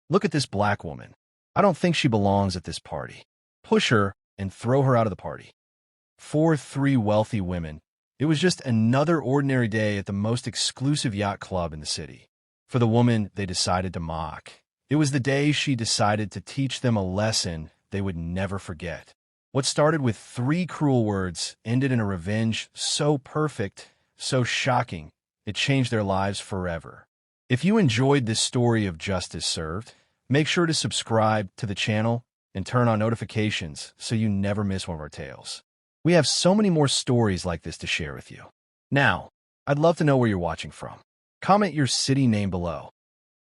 Look at this black woman. I don't think she belongs at this party. Push her and throw her out of the party. For three wealthy women, it was just another ordinary day at the most exclusive yacht club in the city. For the woman they decided to mock, it was the day she decided to teach them a lesson they would never forget. What started with three cruel words ended in a revenge so perfect, so shocking, it changed their lives forever. If you enjoyed this story of justice served, make sure to subscribe to the channel and turn on notifications so you never miss one of our tales. We have so many more stories like this to share with you. Now, I'd love to know where you're watching from. Comment your city name below.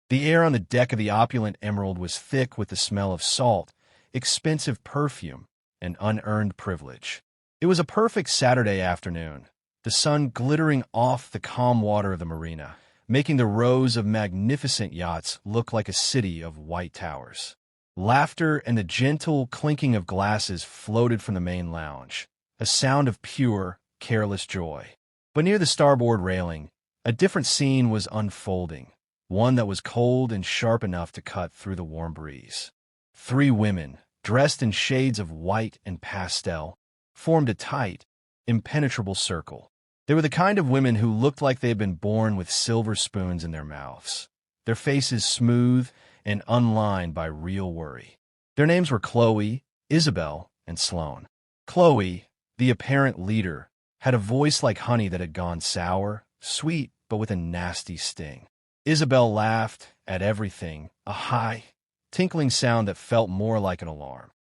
The air on the deck of the opulent Emerald was thick with the smell of salt, expensive perfume, and unearned privilege. It was a perfect Saturday afternoon, the sun glittering off the calm water of the marina, making the rows of magnificent yachts look like a city of white towers. Laughter and the gentle clinking of glasses floated from the main lounge, a sound of pure, careless joy. But near the starboard railing, a different scene was unfolding, one that was cold and sharp enough to cut through the warm breeze. Three women, dressed in shades of white and pastel, formed a tight, impenetrable circle. They were the kind of women who looked like they had been born with silver spoons in their mouths, their faces smooth and unlined by real worry. Their names were Chloe, Isabel, and Sloane. Chloe, the apparent leader, had a voice like honey that had gone sour, sweet but with a nasty sting. Isabel laughed at everything, a high, tinkling sound that felt more like an alarm.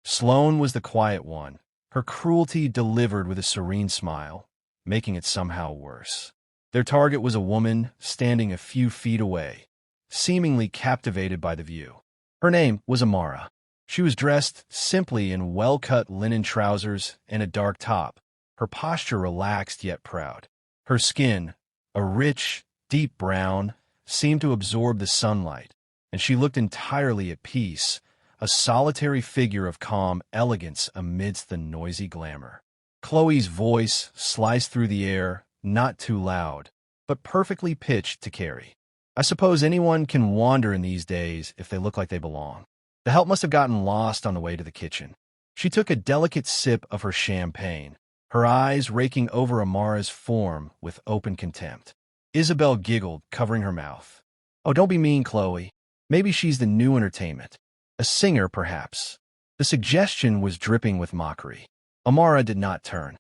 Sloane was the quiet one, her cruelty delivered with a serene smile, making it somehow worse. Their target was a woman standing a few feet away, seemingly captivated by the view. Her name was Amara. She was dressed simply in well-cut linen trousers and a dark top, her posture relaxed yet proud. Her skin, a rich, deep brown, seemed to absorb the sunlight, and she looked entirely at peace, a solitary figure of calm elegance amidst the noisy glamour. Chloe's voice sliced through the air, not too loud, but perfectly pitched to carry. I suppose anyone can wander in these days if they look like they belong. The help must have gotten lost on the way to the kitchen. She took a delicate sip of her champagne, her eyes raking over Amara's form with open contempt. Isabel giggled, covering her mouth. Oh, don't be mean, Chloe. Maybe she's the new entertainment. A singer, perhaps. The suggestion was dripping with mockery. Amara did not turn.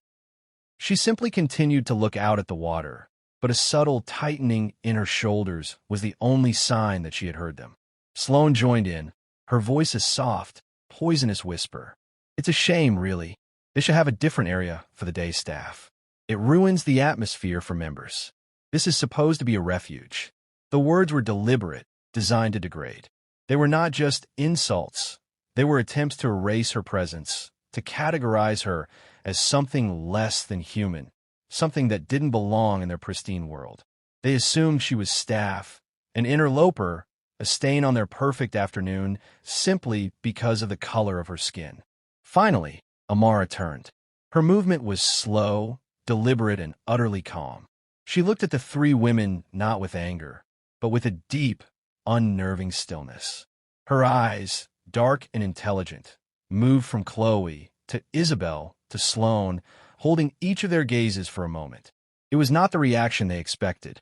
She simply continued to look out at the water, but a subtle tightening in her shoulders was the only sign that she had heard them. Sloane joined in, her voice a soft, poisonous whisper. It's a shame, really. They should have a different area for the day staff. It ruins the atmosphere for members. This is supposed to be a refuge. The words were deliberate, designed to degrade. They were not just insults. They were attempts to erase her presence, to categorize her as something less than human, something that didn't belong in their pristine world. They assumed she was staff, an interloper, a stain on their perfect afternoon simply because of the color of her skin. Finally, Amara turned. Her movement was slow, deliberate, and utterly calm. She looked at the three women not with anger, but with a deep, unnerving stillness. Her eyes, dark and intelligent, moved from Chloe to Isabel to Sloane, holding each of their gazes for a moment. It was not the reaction they expected.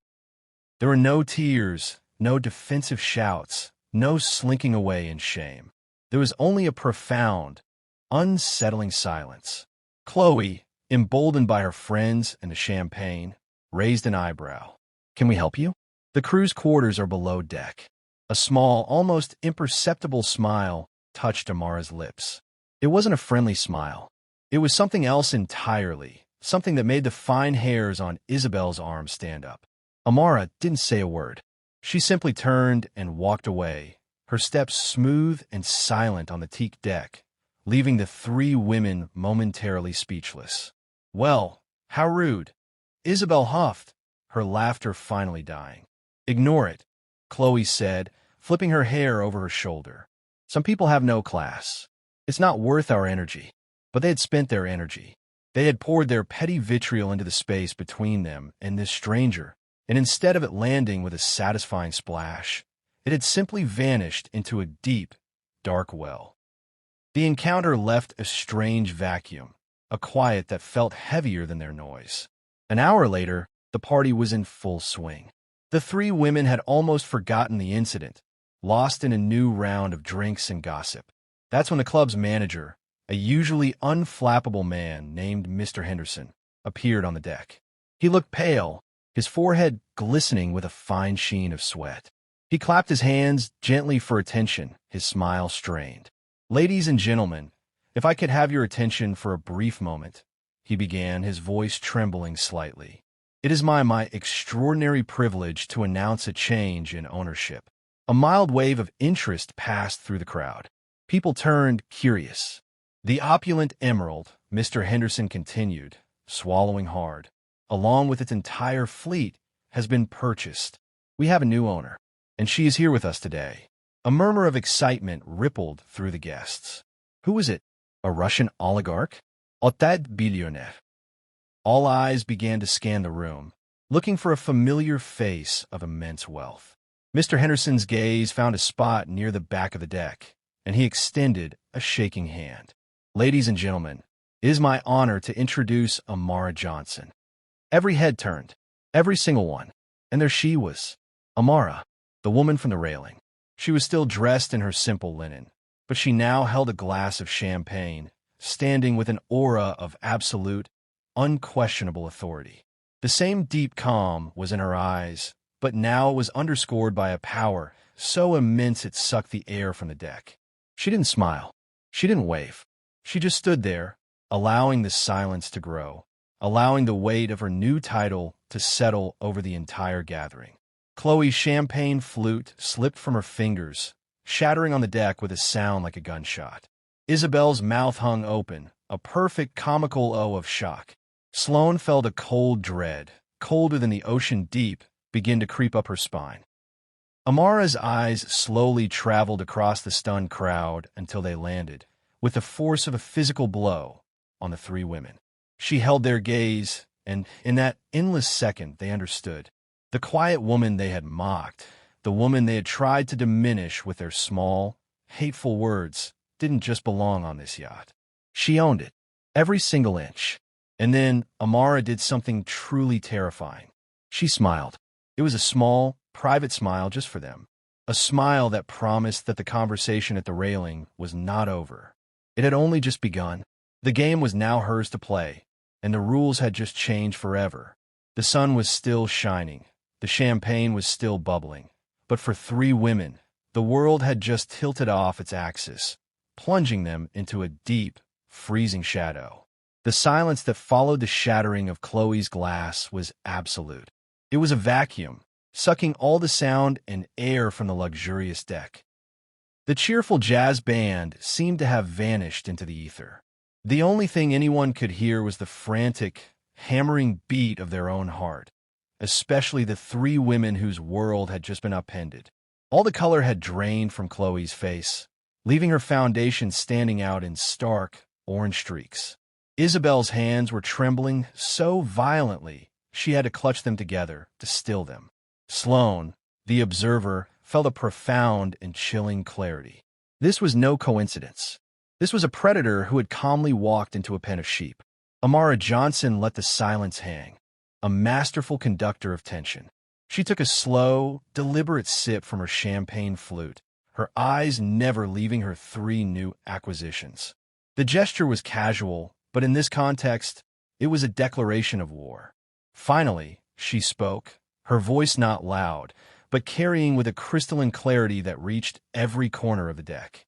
There were no tears, no defensive shouts, no slinking away in shame. There was only a profound, unsettling silence. Chloe, emboldened by her friends and the champagne, raised an eyebrow. Can we help you? The crew's quarters are below deck. A small, almost imperceptible smile touched Amara's lips. It wasn't a friendly smile. It was something else entirely, something that made the fine hairs on Isabel's arm stand up. Amara didn't say a word. She simply turned and walked away, her steps smooth and silent on the teak deck, leaving the three women momentarily speechless. Well, how rude. Isabel huffed, her laughter finally dying. Ignore it, Chloe said, flipping her hair over her shoulder. Some people have no class. It's not worth our energy. But they had spent their energy. They had poured their petty vitriol into the space between them and this stranger, and instead of it landing with a satisfying splash, It had simply vanished into a deep, dark well. The encounter left a strange vacuum, a quiet that felt heavier than their noise. An hour later, the party was in full swing. The three women had almost forgotten the incident, lost in a new round of drinks and gossip. That's when the club's manager, a usually unflappable man named Mr. Henderson, appeared on the deck. He looked pale, his forehead glistening with a fine sheen of sweat. He clapped his hands gently for attention, his smile strained. "Ladies and gentlemen, if I could have your attention for a brief moment," he began, his voice trembling slightly. "It is my extraordinary privilege to announce a change in ownership." A mild wave of interest passed through the crowd. People turned curious. "The opulent Emerald," Mr. Henderson continued, swallowing hard, "along with its entire fleet, has been purchased. We have a new owner, and she is here with us today." A murmur of excitement rippled through the guests. Who is it? A Russian oligarch? That billionaire? All eyes began to scan the room, looking for a familiar face of immense wealth. Mr. Henderson's gaze found a spot near the back of the deck, and he extended a shaking hand. "Ladies and gentlemen, it is my honor to introduce Amara Johnson." Every head turned, every single one, and there she was, Amara, the woman from the railing. She was still dressed in her simple linen, but she now held a glass of champagne, standing with an aura of absolute, unquestionable authority. The same deep calm was in her eyes, but now it was underscored by a power so immense it sucked the air from the deck. She didn't smile. She didn't wave. She just stood there, allowing the silence to grow, allowing the weight of her new title to settle over the entire gathering. Chloe's champagne flute slipped from her fingers, shattering on the deck with a sound like a gunshot. Isabel's mouth hung open, a perfect comical O of shock. Sloane felt a cold dread, colder than the ocean deep, begin to creep up her spine. Amara's eyes slowly traveled across the stunned crowd until they landed, with the force of a physical blow, on the three women. She held their gaze, and in that endless second they understood. The quiet woman they had mocked, the woman they had tried to diminish with their small, hateful words, didn't just belong on this yacht. She owned it, every single inch. And then Amara did something truly terrifying. She smiled. It was a small, private smile just for them. A smile that promised that the conversation at the railing was not over. It had only just begun. The game was now hers to play, and the rules had just changed forever. The sun was still shining. The champagne was still bubbling. But for three women, the world had just tilted off its axis, plunging them into a deep, freezing shadow. The silence that followed the shattering of Chloe's glass was absolute. It was a vacuum, sucking all the sound and air from the luxurious deck. The cheerful jazz band seemed to have vanished into the ether. The only thing anyone could hear was the frantic, hammering beat of their own heart, especially the three women whose world had just been upended. All the color had drained from Chloe's face, leaving her foundation standing out in stark, orange streaks. Isabel's hands were trembling so violently she had to clutch them together to still them. Sloane, the observer, felt a profound and chilling clarity. This was no coincidence. This was a predator who had calmly walked into a pen of sheep. Amara Johnson let the silence hang, a masterful conductor of tension. She took a slow, deliberate sip from her champagne flute, her eyes never leaving her three new acquisitions. The gesture was casual, but in this context, it was a declaration of war. Finally, she spoke, her voice not loud, but carrying with a crystalline clarity that reached every corner of the deck.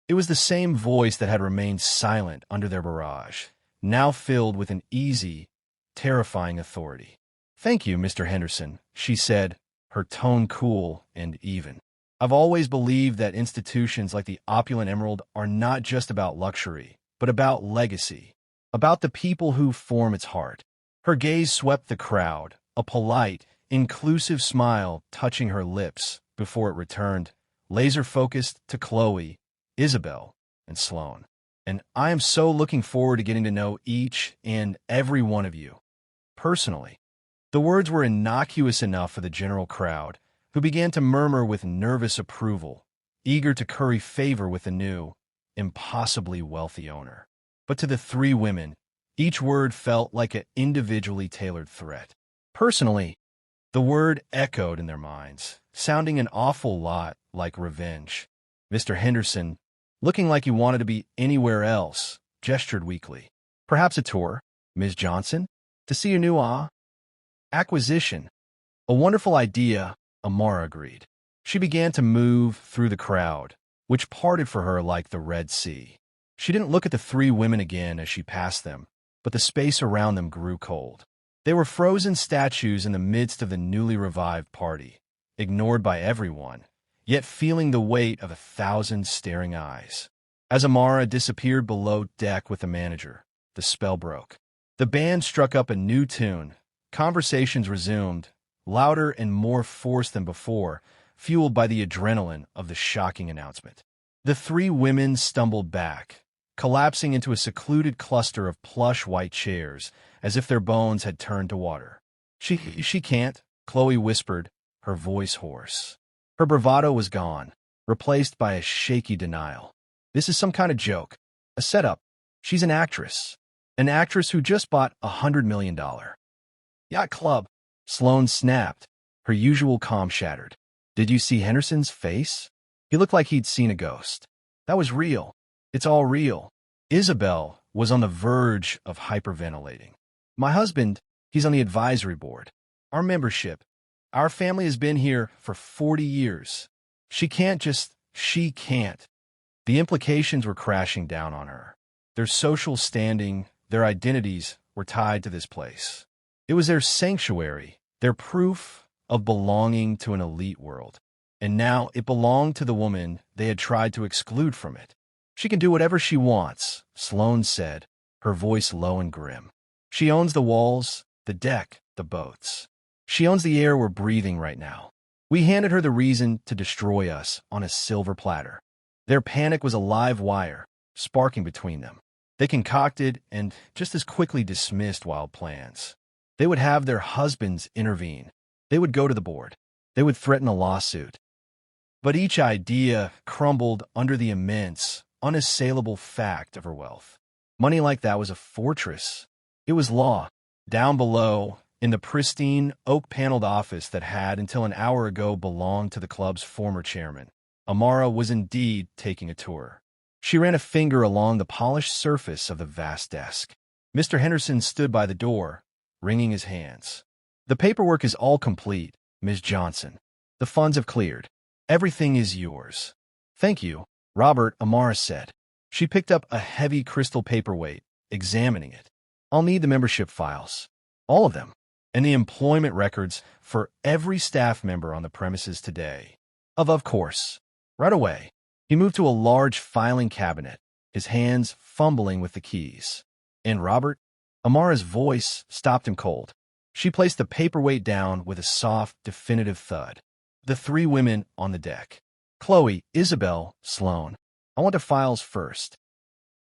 It was the same voice that had remained silent under their barrage, now filled with an easy, terrifying authority. "Thank you, Mr. Henderson," she said, her tone cool and even. "I've always believed that institutions like the Opulent Emerald are not just about luxury, but about legacy, about the people who form its heart." Her gaze swept the crowd, a polite, inclusive smile touching her lips before it returned, laser-focused to Chloe, Isabel, and Sloane. "And I am so looking forward to getting to know each and every one of you, personally." The words were innocuous enough for the general crowd, who began to murmur with nervous approval, eager to curry favor with the new, impossibly wealthy owner. But to the three women, each word felt like an individually tailored threat. Personally, the word echoed in their minds, sounding an awful lot like revenge. Mr. Henderson, looking like he wanted to be anywhere else, gestured weakly. Perhaps a tour, Ms. Johnson, to see your new acquisition. A wonderful idea, Amara agreed. She began to move through the crowd, which parted for her like the Red Sea. She didn't look at the three women again as she passed them, but the space around them grew cold. They were frozen statues in the midst of the newly revived party, ignored by everyone, yet feeling the weight of 1,000 staring eyes. As Amara disappeared below deck with the manager, the spell broke. The band struck up a new tune. Conversations resumed, louder and more forced than before, fueled by the adrenaline of the shocking announcement. The three women stumbled back, collapsing into a secluded cluster of plush white chairs, as if their bones had turned to water. She can't, Chloe whispered, her voice hoarse. Her bravado was gone, replaced by a shaky denial. This is some kind of joke, a setup. She's an actress who just bought $100 million yacht club. Sloane snapped, her usual calm shattered. Did you see Henderson's face? He looked like he'd seen a ghost. That was real. It's all real. Isabel was on the verge of hyperventilating. My husband, he's on the advisory board. Our membership. Our family has been here for 40 years. She can't. The implications were crashing down on her. Their social standing, their identities were tied to this place. It was their sanctuary, their proof of belonging to an elite world. And now it belonged to the woman they had tried to exclude from it. She can do whatever she wants, Sloane said, her voice low and grim. She owns the walls, the deck, the boats. She owns the air we're breathing right now. We handed her the reason to destroy us on a silver platter. Their panic was a live wire, sparking between them. They concocted and just as quickly dismissed wild plans. They would have their husbands intervene. They would go to the board. They would threaten a lawsuit. But each idea crumbled under the immense, unassailable fact of her wealth. Money like that was a fortress. It was law. Down below, in the pristine, oak-paneled office that had, until an hour ago, belonged to the club's former chairman, Amara was indeed taking a tour. She ran a finger along the polished surface of the vast desk. Mr. Henderson stood by the door, wringing his hands. The paperwork is all complete, Ms. Johnson. The funds have cleared. Everything is yours. Thank you, Robert, Amara said. She picked up a heavy crystal paperweight, examining it. I'll need the membership files. All of them. And the employment records for every staff member on the premises today. Of course. Right away. He moved to a large filing cabinet, his hands fumbling with the keys. And Robert? Amara's voice stopped him cold. She placed the paperweight down with a soft, definitive thud. The three women on the deck. Chloe, Isabel, Sloane. I want the files first.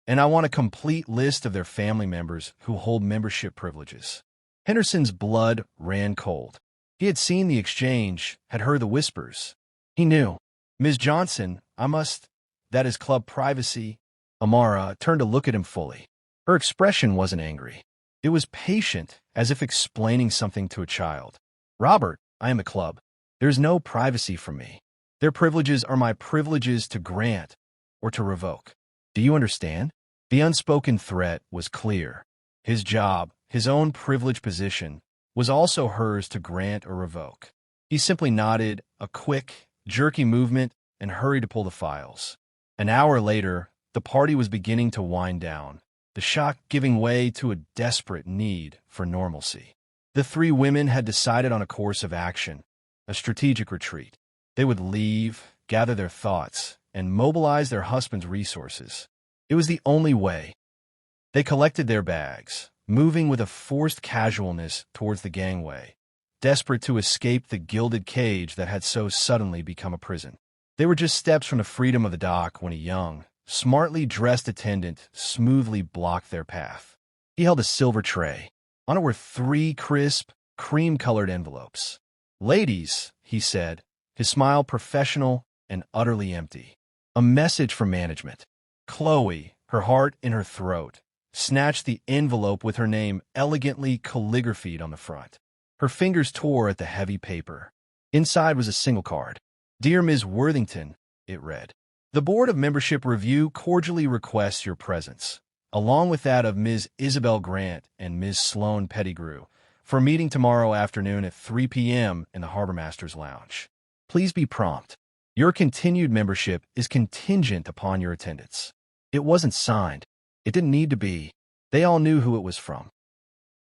And I want a complete list of their family members who hold membership privileges. Henderson's blood ran cold. He had seen the exchange, had heard the whispers. He knew. Ms. Johnson, that is club privacy. Amara turned to look at him fully. Her expression wasn't angry. It was patient, as if explaining something to a child. Robert, I am a club. There's no privacy from me. Their privileges are my privileges to grant or to revoke. Do you understand? The unspoken threat was clear. His job, his own privileged position, was also hers to grant or revoke. He simply nodded, a quick, jerky movement, and hurried to pull the files. An hour later, the party was beginning to wind down, the shock giving way to a desperate need for normalcy. The three women had decided on a course of action, a strategic retreat. They would leave, gather their thoughts, and mobilize their husbands' resources. It was the only way. They collected their bags, moving with a forced casualness towards the gangway, desperate to escape the gilded cage that had so suddenly become a prison. They were just steps from the freedom of the dock when a young, smartly dressed attendant smoothly blocked their path. He held a silver tray. On it were 3 crisp, cream-colored envelopes. "Ladies," he said, his smile professional and utterly empty. A message from management. Chloe, her heart in her throat, snatched the envelope with her name elegantly calligraphied on the front. Her fingers tore at the heavy paper. Inside was a single card. "Dear Ms. Worthington," it read. "The Board of Membership Review cordially requests your presence, along with that of Ms. Isabel Grant and Ms. Sloane Pettigrew, for a meeting tomorrow afternoon at 3 p.m. in the Harbormaster's Lounge. Please be prompt. Your continued membership is contingent upon your attendance." It wasn't signed. It didn't need to be. They all knew who it was from.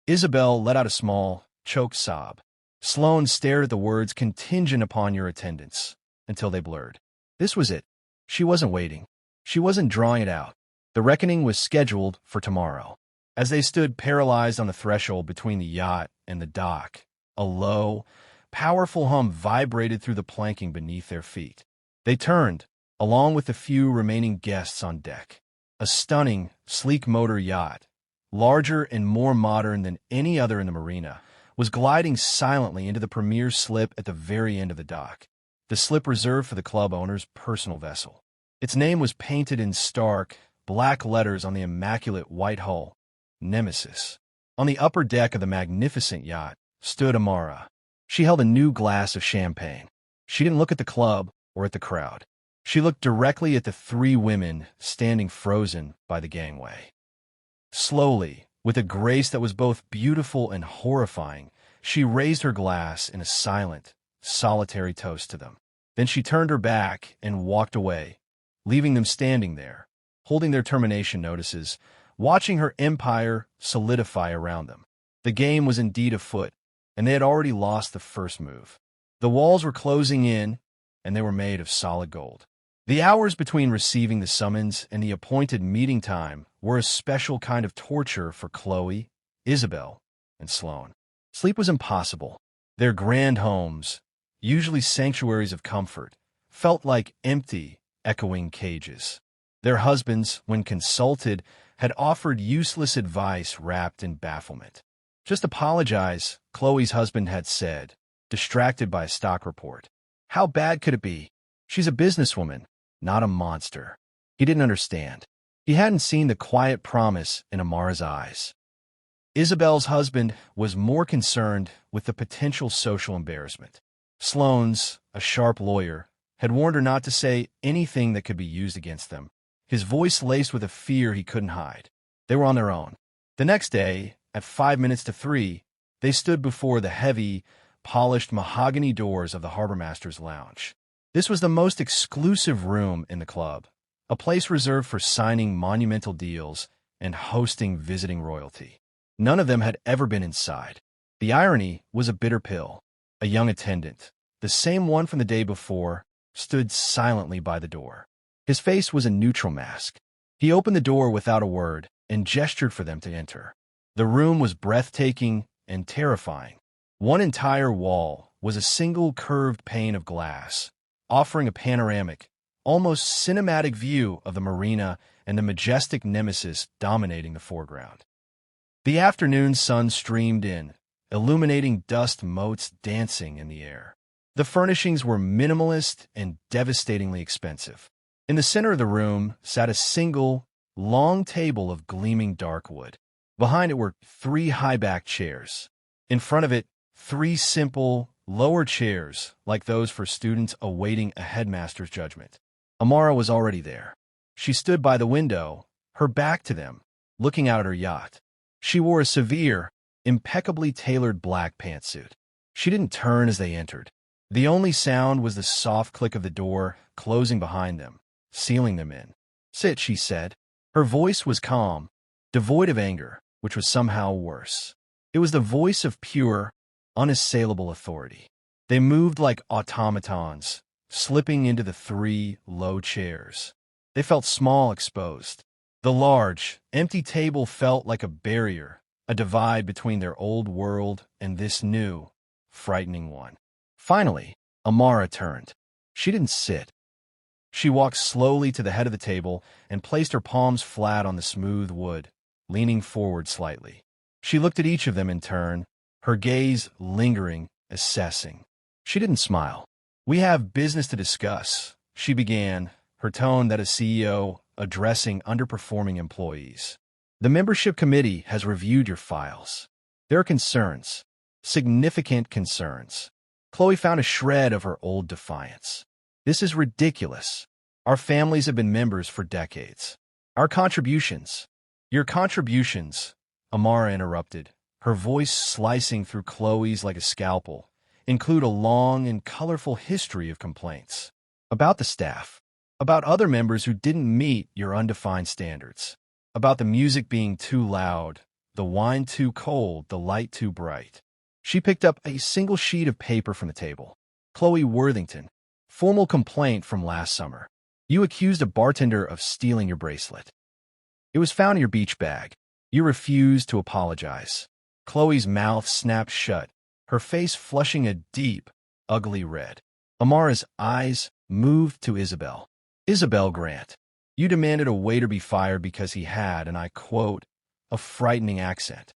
Isabel let out a small, choked sob. Sloane stared at the words "contingent upon your attendance" until they blurred. This was it. She wasn't waiting. She wasn't drawing it out. The reckoning was scheduled for tomorrow. As they stood paralyzed on the threshold between the yacht and the dock, a low, powerful hum vibrated through the planking beneath their feet. They turned, along with the few remaining guests on deck. A stunning, sleek motor yacht, larger and more modern than any other in the marina, was gliding silently into the premier slip at the very end of the dock, the slip reserved for the club owner's personal vessel. Its name was painted in stark, black letters on the immaculate white hull, Nemesis. On the upper deck of the magnificent yacht stood Amara. She held a new glass of champagne. She didn't look at the club or at the crowd. She looked directly at the three women standing frozen by the gangway. Slowly, with a grace that was both beautiful and horrifying, she raised her glass in a silent, solitary toast to them. Then she turned her back and walked away, leaving them standing there, holding their termination notices, watching her empire solidify around them. The game was indeed afoot, and they had already lost the first move. The walls were closing in, and they were made of solid gold. The hours between receiving the summons and the appointed meeting time were a special kind of torture for Chloe, Isabel, and Sloane. Sleep was impossible. Their grand homes, usually sanctuaries of comfort, felt like empty, echoing cages. Their husbands, when consulted, had offered useless advice wrapped in bafflement. "Just apologize," Chloe's husband had said, distracted by a stock report. "How bad could it be? She's a businesswoman, not a monster." He didn't understand. He hadn't seen the quiet promise in Amara's eyes. Isabel's husband was more concerned with the potential social embarrassment. Sloane's, a sharp lawyer, had warned her not to say anything that could be used against them, his voice laced with a fear he couldn't hide. They were on their own. The next day, at 5 minutes to 3, they stood before the heavy, polished mahogany doors of the Harbormaster's Lounge. This was the most exclusive room in the club, a place reserved for signing monumental deals and hosting visiting royalty. None of them had ever been inside. The irony was a bitter pill. A young attendant, the same one from the day before, stood silently by the door. His face was a neutral mask. He opened the door without a word and gestured for them to enter. The room was breathtaking and terrifying. One entire wall was a single curved pane of glass, offering a panoramic, almost cinematic view of the marina and the majestic Nemesis dominating the foreground. The afternoon sun streamed in, illuminating dust motes dancing in the air. The furnishings were minimalist and devastatingly expensive. In the center of the room sat a single, long table of gleaming dark wood. Behind it were 3 high-backed chairs. In front of it, 3 simple, lower chairs like those for students awaiting a headmaster's judgment. Amara was already there. She stood by the window, her back to them, looking out at her yacht. She wore a severe, impeccably tailored black pantsuit. She didn't turn as they entered. The only sound was the soft click of the door closing behind them, sealing them in. "Sit," she said. Her voice was calm, devoid of anger, which was somehow worse. It was the voice of pure, unassailable authority. They moved like automatons, slipping into the 3 low chairs. They felt small, exposed. The large, empty table felt like a barrier, a divide between their old world and this new, frightening one. Finally, Amara turned. She didn't sit. She walked slowly to the head of the table and placed her palms flat on the smooth wood, leaning forward slightly. She looked at each of them in turn, her gaze lingering, assessing. She didn't smile. We have business to discuss, she began, her tone that a CEO addressing underperforming employees. The membership committee has reviewed your files. There are concerns, significant concerns. Chloe found a shred of her old defiance. This is ridiculous. Our families have been members for decades. Our contributions. Your contributions, Amara interrupted, her voice slicing through Chloe's like a scalpel, include a long and colorful history of complaints. About the staff. About other members who didn't meet your undefined standards. About the music being too loud, the wine too cold, the light too bright. She picked up a single sheet of paper from the table. Chloe Worthington. Formal complaint from last summer. You accused a bartender of stealing your bracelet. It was found in your beach bag. You refused to apologize. Chloe's mouth snapped shut, her face flushing a deep, ugly red. Amara's eyes moved to Isabel. Isabel Grant. You demanded a waiter be fired because he had, and I quote, a frightening accent.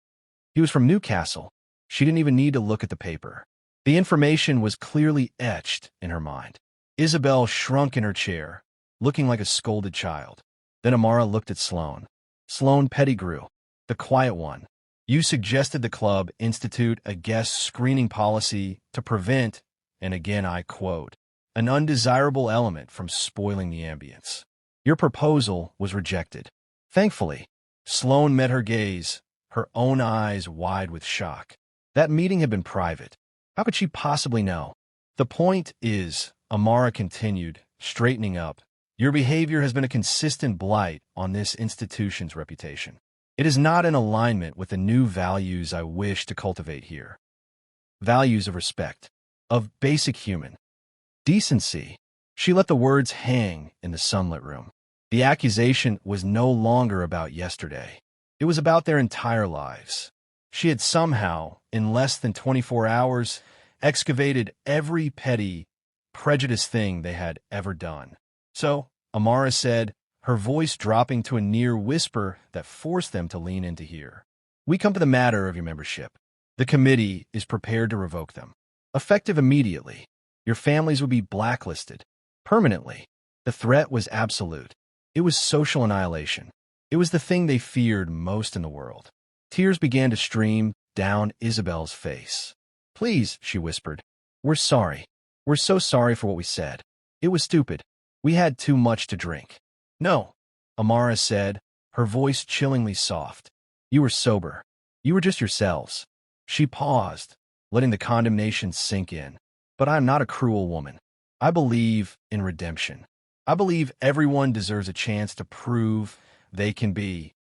He was from Newcastle. She didn't even need to look at the paper. The information was clearly etched in her mind. Isabel shrunk in her chair, looking like a scolded child. Then Amara looked at Sloane. Sloane Pettigrew, the quiet one. You suggested the club institute a guest screening policy to prevent, and again I quote, an undesirable element from spoiling the ambience. Your proposal was rejected. Thankfully, Sloane met her gaze, her own eyes wide with shock. That meeting had been private. How could she possibly know? The point is, Amara continued, straightening up, your behavior has been a consistent blight on this institution's reputation. It is not in alignment with the new values I wish to cultivate here. Values of respect, of basic human decency. She let the words hang in the sunlit room. The accusation was no longer about yesterday. It was about their entire lives. She had somehow, in less than 24 hours, excavated every petty, prejudiced thing they had ever done. So, Amara said, her voice dropping to a near whisper that forced them to lean in to hear. We come to the matter of your membership. The committee is prepared to revoke them. Effective immediately. Your families will be blacklisted. Permanently. The threat was absolute. It was social annihilation. It was the thing they feared most in the world. Tears began to stream down Isabel's face. Please, she whispered. We're sorry. We're so sorry for what we said. It was stupid. We had too much to drink. No, Amara said, her voice chillingly soft. You were sober. You were just yourselves. She paused, letting the condemnation sink in. But I am not a cruel woman. I believe in redemption. I believe everyone deserves a chance to prove they can be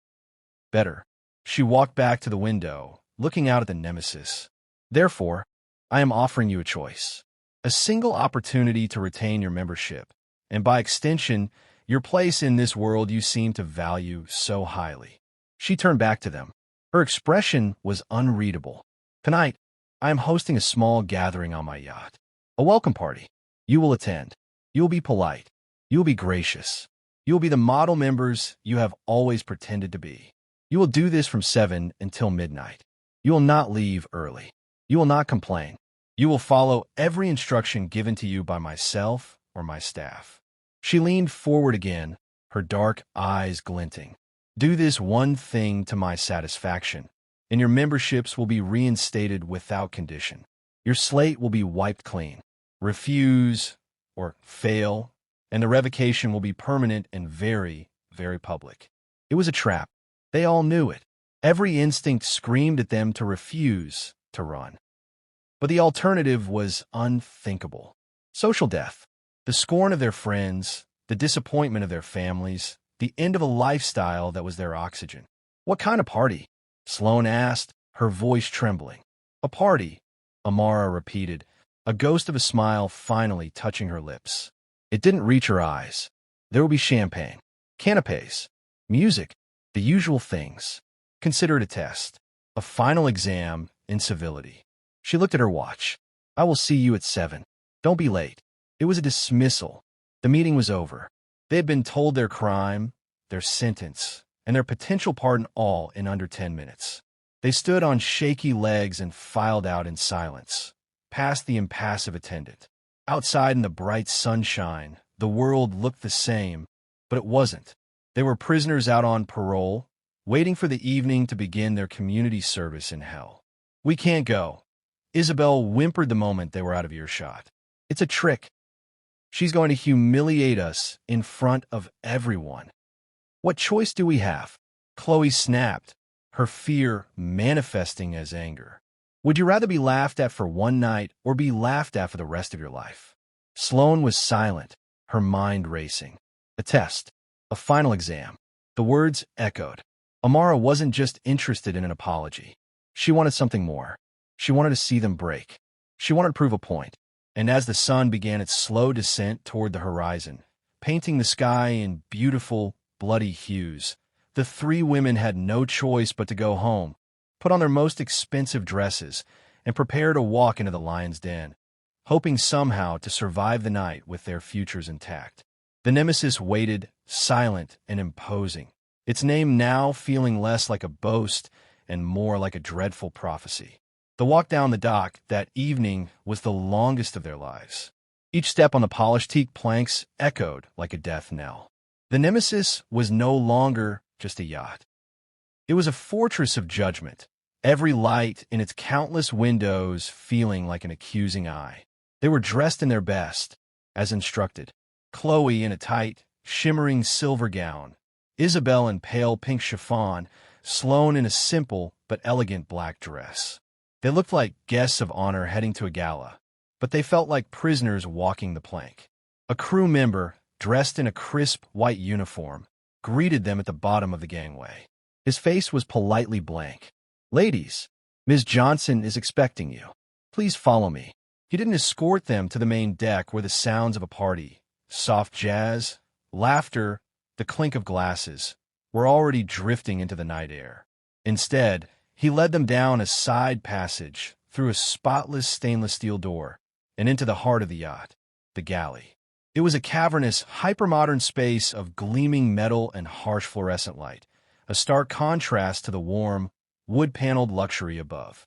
better. She walked back to the window, looking out at the nemesis. Therefore, I am offering you a choice. A single opportunity to retain your membership, and by extension, your place in this world you seem to value so highly. She turned back to them. Her expression was unreadable. Tonight, I am hosting a small gathering on my yacht. A welcome party. You will attend. You will be polite. You will be gracious. You will be the model members you have always pretended to be. You will do this from 7 until midnight. You will not leave early. You will not complain. You will follow every instruction given to you by myself or my staff. She leaned forward again, her dark eyes glinting. Do this one thing to my satisfaction, and your memberships will be reinstated without condition. Your slate will be wiped clean. Refuse or fail, and the revocation will be permanent and very, very public. It was a trap. They all knew it. Every instinct screamed at them to refuse to run. But the alternative was unthinkable. Social death. The scorn of their friends, the disappointment of their families, the end of a lifestyle that was their oxygen. What kind of party? Sloane asked, her voice trembling. A party, Amara repeated, a ghost of a smile finally touching her lips. It didn't reach her eyes. There will be champagne, canapes, music, the usual things. Consider it a test, a final exam in civility. She looked at her watch. I will see you at 7. Don't be late. It was a dismissal. The meeting was over. They had been told their crime, their sentence, and their potential pardon all in under 10 minutes. They stood on shaky legs and filed out in silence, past the impassive attendant. Outside in the bright sunshine, the world looked the same, but it wasn't. They were prisoners out on parole, waiting for the evening to begin their community service in hell. "We can't go." Isabel whimpered the moment they were out of earshot. "It's a trick. She's going to humiliate us in front of everyone." "What choice do we have?" Chloe snapped, her fear manifesting as anger. "Would you rather be laughed at for one night or be laughed at for the rest of your life?" Sloane was silent, her mind racing. A test. A final exam. The words echoed. Amara wasn't just interested in an apology. She wanted something more. She wanted to see them break. She wanted to prove a point. And as the sun began its slow descent toward the horizon, painting the sky in beautiful, bloody hues, the three women had no choice but to go home, put on their most expensive dresses, and prepare to walk into the lion's den, hoping somehow to survive the night with their futures intact. The nemesis waited, silent and imposing, its name now feeling less like a boast and more like a dreadful prophecy. The walk down the dock that evening was the longest of their lives. Each step on the polished teak planks echoed like a death knell. The nemesis was no longer just a yacht. It was a fortress of judgment, every light in its countless windows feeling like an accusing eye. They were dressed in their best, as instructed. Chloe in a tight, shimmering silver gown, Isabel in pale pink chiffon, Sloane in a simple but elegant black dress. They looked like guests of honor heading to a gala, but they felt like prisoners walking the plank. A crew member, dressed in a crisp white uniform, greeted them at the bottom of the gangway. His face was politely blank. "Ladies, Ms. Johnson is expecting you. Please follow me." He didn't escort them to the main deck where the sounds of a party, soft jazz, laughter, the clink of glasses, were already drifting into the night air. Instead, he led them down a side passage, through a spotless stainless steel door, and into the heart of the yacht, the galley. It was a cavernous, hypermodern space of gleaming metal and harsh fluorescent light, a stark contrast to the warm, wood-paneled luxury above.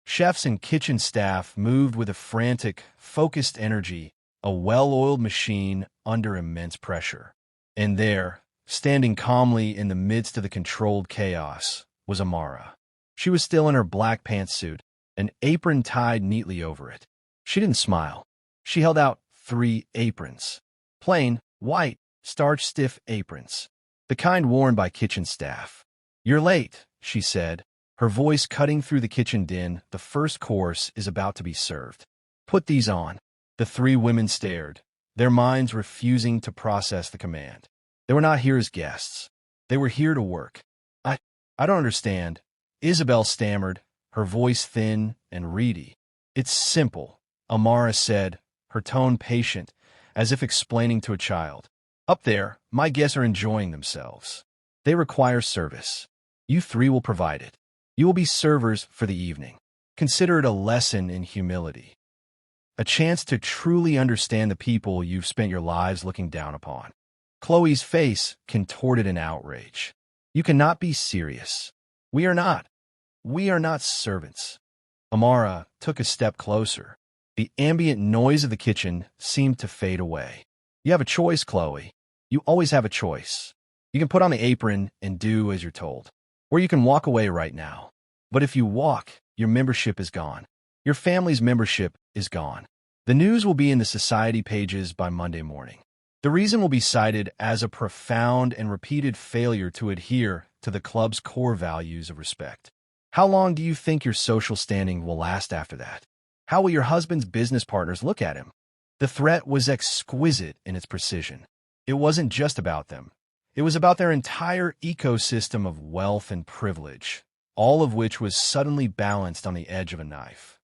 Chefs and kitchen staff moved with a frantic, focused energy, a well-oiled machine under immense pressure. And there, standing calmly in the midst of the controlled chaos, was Amara. She was still in her black pantsuit, an apron tied neatly over it. She didn't smile. She held out 3 aprons. Plain, white, starch-stiff aprons. The kind worn by kitchen staff. "You're late," she said, her voice cutting through the kitchen din. "The first course is about to be served. Put these on." The 3 women stared, their minds refusing to process the command. They were not here as guests. They were here to work. I don't understand," Isabel stammered, her voice thin and reedy. "It's simple," Amara said, her tone patient, as if explaining to a child. "Up there, my guests are enjoying themselves. They require service. You 3 will provide it. You will be servers for the evening. Consider it a lesson in humility. A chance to truly understand the people you've spent your lives looking down upon." Chloe's face contorted in outrage. "You cannot be serious. We are not. We are not servants." Amara took a step closer. The ambient noise of the kitchen seemed to fade away. "You have a choice, Chloe. You always have a choice. You can put on the apron and do as you're told. Or you can walk away right now. But if you walk, your membership is gone. Your family's membership is gone. The news will be in the society pages by Monday morning. The reason will be cited as a profound and repeated failure to adhere to the club's core values of respect. How long do you think your social standing will last after that? How will your husband's business partners look at him?" The threat was exquisite in its precision. It wasn't just about them. It was about their entire ecosystem of wealth and privilege, all of which was suddenly balanced on the edge of a knife.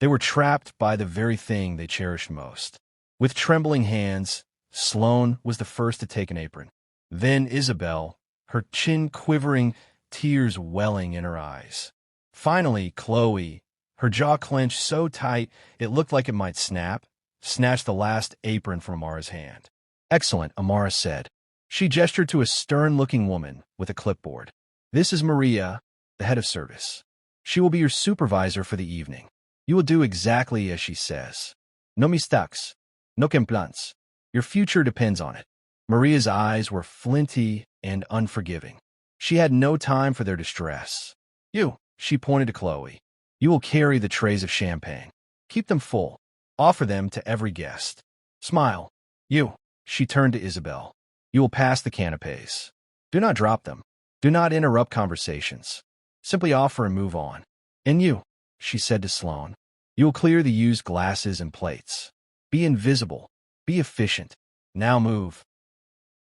They were trapped by the very thing they cherished most. With trembling hands, Sloane was the first to take an apron. Then Isabel, her chin quivering, tears welling in her eyes. Finally, Chloe, her jaw clenched so tight it looked like it might snap, snatched the last apron from Amara's hand. "Excellent," Amara said. She gestured to a stern-looking woman with a clipboard. "This is Maria, the head of service. She will be your supervisor for the evening. You will do exactly as she says. No mistakes. No complaints. Your future depends on it. Maria's eyes were flinty and unforgiving. She had no time for their distress. You, she pointed to Chloe. You will carry the trays of champagne. Keep them full. Offer them to every guest. Smile. You, she turned to Isabel. You will pass the canapes. Do not drop them. Do not interrupt conversations. Simply offer and move on. And you, she said to Sloane, you will clear the used glasses and plates. Be invisible. Be efficient. Now move.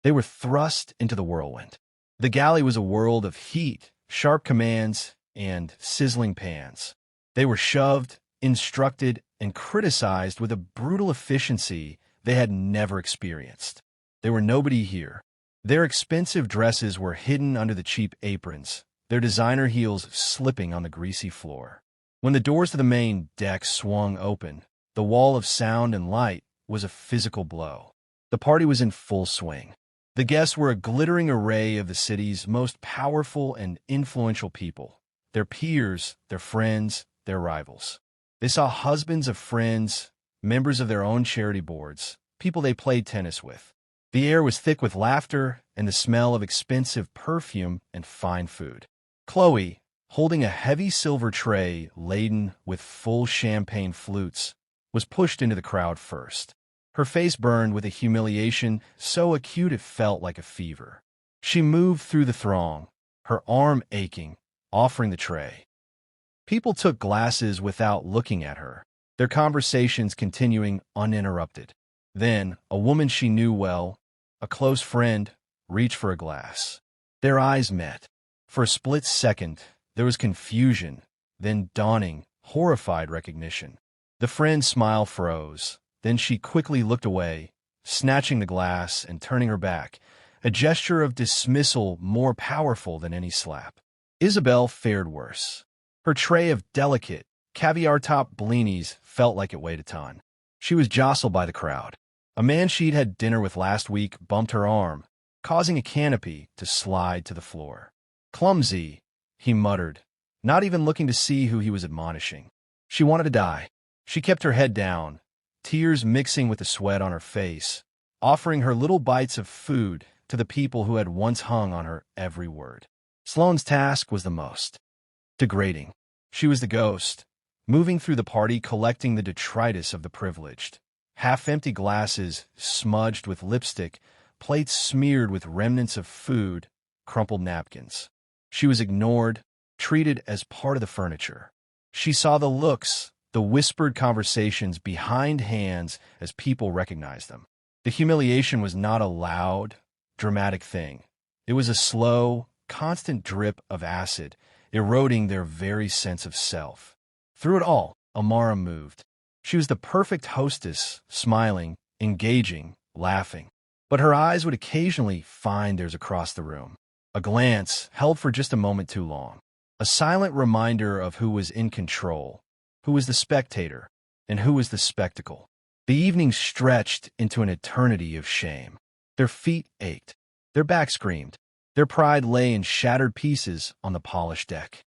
They were thrust into the whirlwind. The galley was a world of heat, sharp commands, and sizzling pans. They were shoved, instructed, and criticized with a brutal efficiency they had never experienced. They were nobody here. Their expensive dresses were hidden under the cheap aprons, their designer heels slipping on the greasy floor. When the doors to the main deck swung open, the wall of sound and light was a physical blow. The party was in full swing. The guests were a glittering array of the city's most powerful and influential people, their peers, their friends, their rivals. They saw husbands of friends, members of their own charity boards, people they played tennis with. The air was thick with laughter and the smell of expensive perfume and fine food. Chloe, holding a heavy silver tray laden with full champagne flutes, was pushed into the crowd first. Her face burned with a humiliation so acute it felt like a fever. She moved through the throng, her arm aching, offering the tray. People took glasses without looking at her, their conversations continuing uninterrupted. Then, a woman she knew well, a close friend, reached for a glass. Their eyes met. For a split second, there was confusion, then dawning, horrified recognition. The friend's smile froze. Then she quickly looked away, snatching the glass and turning her back, a gesture of dismissal more powerful than any slap. Isabel fared worse. Her tray of delicate, caviar-topped blinis felt like it weighed a ton. She was jostled by the crowd. A man she'd had dinner with last week bumped her arm, causing a canopy to slide to the floor. Clumsy, he muttered, not even looking to see who he was admonishing. She wanted to die. She kept her head down, tears mixing with the sweat on her face, offering her little bites of food to the people who had once hung on her every word. Sloane's task was the most degrading. She was the ghost, moving through the party collecting the detritus of the privileged. Half-empty glasses smudged with lipstick, plates smeared with remnants of food, crumpled napkins. She was ignored, treated as part of the furniture. She saw the looks, the whispered conversations behind hands as people recognized them. The humiliation was not a loud, dramatic thing. It was a slow, constant drip of acid, eroding their very sense of self. Through it all, Amara moved. She was the perfect hostess, smiling, engaging, laughing. But her eyes would occasionally find theirs across the room. A glance held for just a moment too long. A silent reminder of who was in control, who was the spectator, and who was the spectacle. The evening stretched into an eternity of shame. Their feet ached. Their backs screamed. Their pride lay in shattered pieces on the polished deck.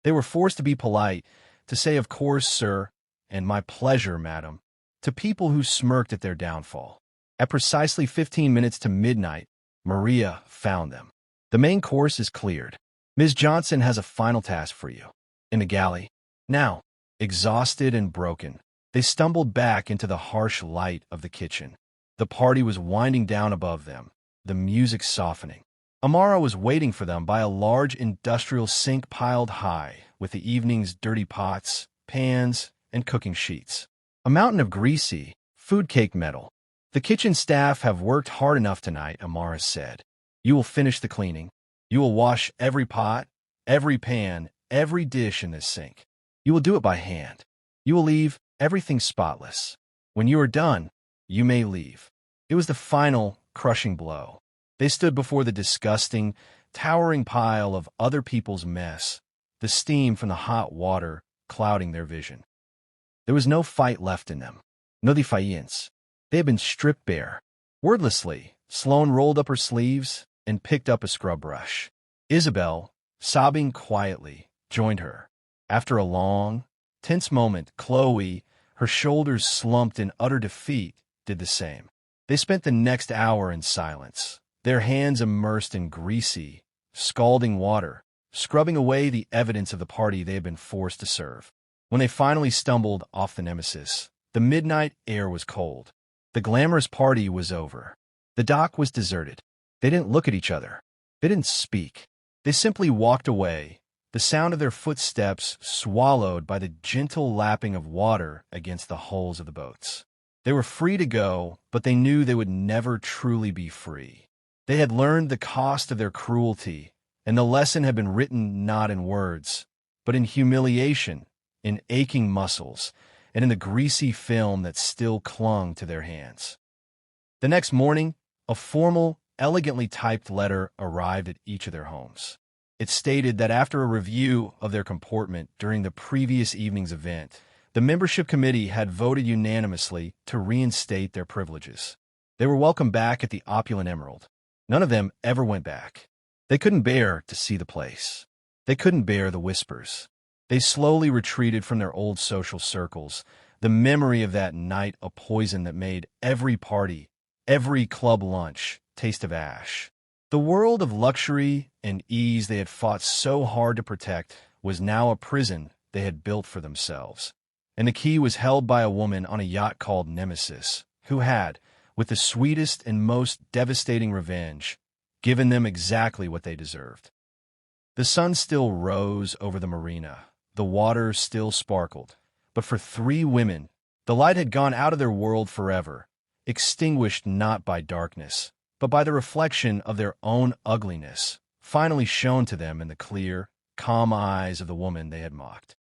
They were forced to be polite, to say, "Of course, sir," and "My pleasure, madam," to people who smirked at their downfall. At precisely 15 minutes to midnight, Maria found them. "The main course is cleared. Ms. Johnson has a final task for you." In the galley. Now, exhausted and broken, they stumbled back into the harsh light of the kitchen. The party was winding down above them, the music softening. Amara was waiting for them by a large industrial sink piled high with the evening's dirty pots, pans, and cooking sheets. A mountain of greasy, food-caked metal. "The kitchen staff have worked hard enough tonight," Amara said. "You will finish the cleaning. You will wash every pot, every pan, every dish in this sink. You will do it by hand. You will leave everything spotless. When you are done, you may leave." It was the final, crushing blow. They stood before the disgusting, towering pile of other people's mess, the steam from the hot water clouding their vision. There was no fight left in them, no defiance. They had been stripped bare. Wordlessly, Sloane rolled up her sleeves and picked up a scrub brush. Isabel, sobbing quietly, joined her. After a long, tense moment, Chloe, Her shoulders slumped in utter defeat did the same. They spent the next hour in silence, their hands immersed in greasy, scalding water, scrubbing away the evidence of the party they had been forced to serve. When they finally stumbled off the Nemesis, the midnight air was cold. The glamorous party was over. The dock was deserted. They didn't look at each other. They didn't speak. They simply walked away, the sound of their footsteps swallowed by the gentle lapping of water against the hulls of the boats. They were free to go, but they knew they would never truly be free. They had learned the cost of their cruelty, and the lesson had been written not in words, but in humiliation, in aching muscles, and in the greasy film that still clung to their hands. The next morning, a formal, elegantly typed letter arrived at each of their homes. It stated that after a review of their comportment during the previous evening's event, the membership committee had voted unanimously to reinstate their privileges. They were welcome back at the Opulent Emerald. None of them ever went back. They couldn't bear to see the place. They couldn't bear the whispers. They slowly retreated from their old social circles, the memory of that night a poison that made every party, every club lunch, taste of ash. The world of luxury and ease they had fought so hard to protect was now a prison they had built for themselves. And the key was held by a woman on a yacht called Nemesis, who had, with the sweetest and most devastating revenge, given them exactly what they deserved. The sun still rose over the marina. The water still sparkled. But for three women, the light had gone out of their world forever, extinguished not by darkness, but by the reflection of their own ugliness, finally shown to them in the clear, calm eyes of the woman they had mocked.